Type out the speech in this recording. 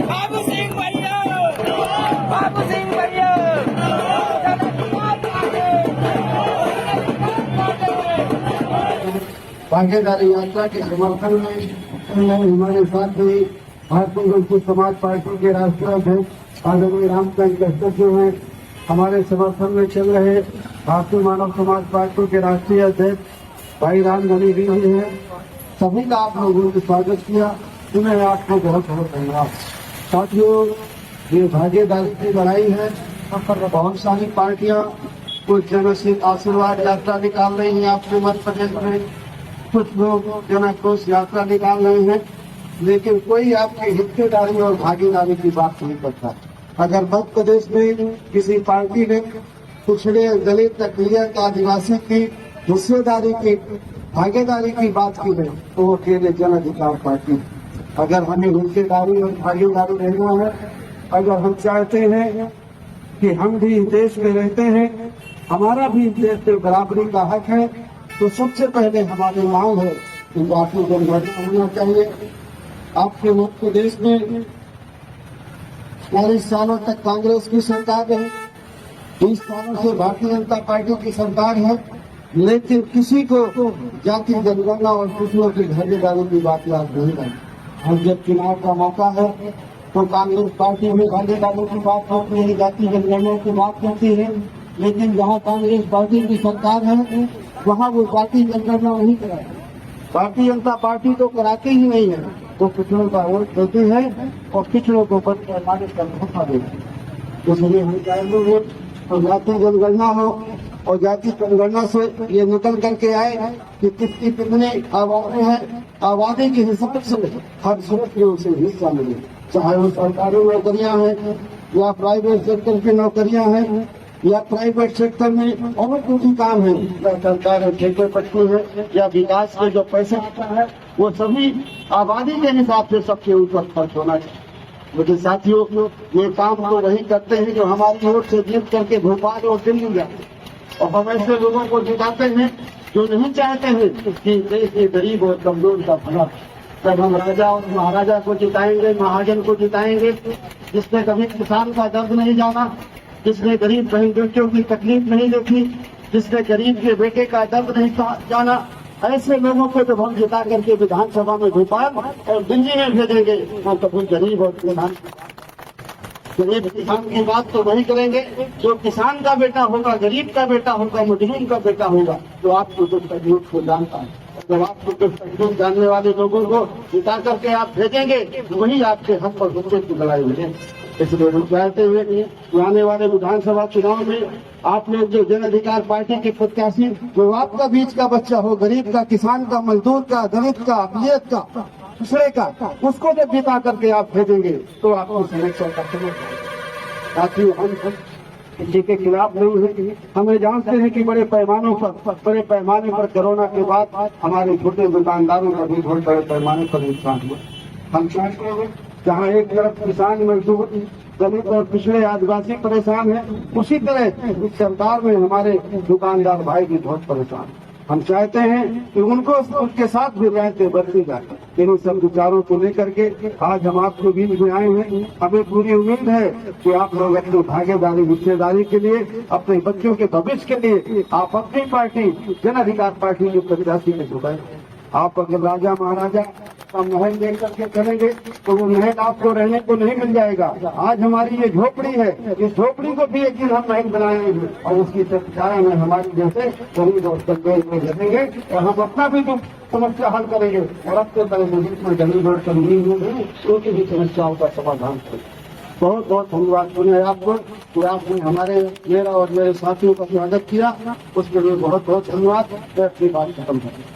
बाबू सिंह भैया, बाबू सिंह भैया, भागीदारी यात्रा के समर्थन में हमारे साथ भी भारतीय जनता समाज पार्टी के राष्ट्रीय अध्यक्ष आदरणीय रामचंद्र कश्यप जो हैं, हमारे समर्थन में चल रहे भारतीय मानव समाज पार्टी के राष्ट्रीय अध्यक्ष भाई रामधनी भी हैं। सभी का आप लोगों ने स्वागत किया, उन्हें आपको बहुत बहुत धन्यवाद। साथियों, ये भागीदारी की लड़ाई है। बहुत सारी पार्टियां कुछ जनसित आशीर्वाद यात्रा निकाल रही हैं आपके मध्य प्रदेश में, कुछ लोग जनआक्रोश यात्रा निकाल रहे हैं, लेकिन कोई आपकी हिस्सेदारी और भागीदारी की बात नहीं करता। अगर मध्य प्रदेश में किसी पार्टी ने पिछड़े दलित अकलियत आदिवासी की हिस्सेदारी की भागीदारी की बात की है तो वो केवल जन अधिकार पार्टी। अगर हमें हिस्सेदारी और भागीदारी रहना है, अगर हम चाहते हैं कि हम भी देश में रहते हैं, हमारा भी देश में बराबरी का हक है, तो सबसे पहले हमारी मांग है कि राष्ट्रीय जनगणना होना चाहिए। आपके मध्य प्रदेश में 40 सालों तक कांग्रेस की सरकार है, 20 सालों से भारतीय जनता पार्टी की सरकार है, लेकिन किसी को जाति जनगणना और पिछड़ों की भागीदारी की बात याद नहीं है। और जब चुनाव का मौका है तो कांग्रेस पार्टी में भागीदारी की बात होती है, जाति जनगणना की बात होती है, लेकिन जहाँ कांग्रेस पार्टी की सरकार है वहाँ वो जाति जनगणना नहीं कराए। भारतीय जनता पार्टी तो कराती ही नहीं है, तो पिछड़ों का वोट देती है और पिछड़ों को बंद पैमाने पर धोखा देती है। इसलिए हम चाहते हैं तो जाति जनगणना हो और जाति जनगणना से ये निकल करके आए कि किसकी कितनी आबादी है, आबादी के हिसाब से हर सुरक्षियों से हिस्सा मिले, चाहे वो सरकारी नौकरियां हैं या प्राइवेट सेक्टर की नौकरियां हैं या प्राइवेट सेक्टर में और कुछ काम है, या सरकार ठेके पट्टी है या विकास में जो पैसा आता है वो सभी आबादी के हिसाब से सबके ऊपर खर्च होना चाहिए। मुझे साथियों, ये काम तो वही करते हैं जो हमारी वोट से जीत करके भोपाल और दिल्ली जाते, और हम ऐसे लोगों को जिताते हैं जो नहीं चाहते हैं कि देश के गरीब और कमजोर का भला। जब हम राजा और महाराजा को जिताएंगे, महाजन को जिताएंगे, जिसने कभी किसान का दर्द नहीं जाना, जिसने गरीब बहन बेटियों की तकलीफ नहीं देखी, जिसने गरीब के बेटे का दर्द नहीं जाना, ऐसे लोगों को जब हम जिता करके विधानसभा में भोपाल और दिल्ली में भेजेंगे तो कभी गरीब और गरीब किसान की बात तो वही करेंगे जो किसान का बेटा होगा, गरीब का बेटा होगा, मजदूर का बेटा होगा, जो आपको दुख तकलीफ को जानता है। जब आपको दुख तकलीफ जानने वाले लोगों को जिता करके आप भेजेंगे, वही आपके हक और हुक्म की लड़ाई होगी। इसलिए हम चाहते हुए कि आने वाले विधानसभा चुनाव में आप लोग जो जन अधिकार पार्टी के प्रत्याशी, जो आपका बीच का बच्चा हो, गरीब का, किसान का, मजदूर का, दलित का, अकलियत का, पिछड़े का, उसको जब जिता करके आप भेजेंगे तो आपको सुरक्षा का समझ। साथियों, हम किसी के खिलाफ नहीं है, हमें जानते हैं कि बड़े पैमाने पर कोरोना के बाद हमारे छोटे दुकानदारों का भी बहुत बड़े पैमाने पर नुकसान हुआ। हम चाहते हैं जहाँ एक तरफ किसान, मजदूर, दलित और पिछड़े आदिवासी परेशान है, उसी तरह इस सरकार में हमारे दुकानदार भाई भी बहुत परेशान। हम चाहते हैं कि उनको उनके साथ भी रहते बरती जाए। इन सब विचारों को लेकर के आज हम आपको बीच में आए हैं। हमें पूरी उम्मीद है कि आप लोग अपनी भागीदारी, हिस्सेदारी के लिए, अपने बच्चों के भविष्य के लिए आप अपनी पार्टी जन अधिकार पार्टी के प्रत्याशी में जुटाएं। आप अगर राजा महाराजा का महल देख करके चलेंगे तो वो महल आपको रहने को नहीं मिल जाएगा। आज हमारी ये झोपड़ी है, इस झोपड़ी को भी एक दिन हम महल बनाएंगे और उसकी छाया में हमारी जैसे गरीब और कमजोर में रहेंगे और हम अपना भी समस्या हल करेंगे और अपने में गरीब और कमजोर में उनकी भी समस्याओं का समाधान करेंगे। बहुत बहुत धन्यवाद सुने आपको कि आपने मेरा और मेरे साथियों का स्वागत किया, उसके लिए बहुत बहुत धन्यवाद। मैं अपनी बात खत्म करूँ।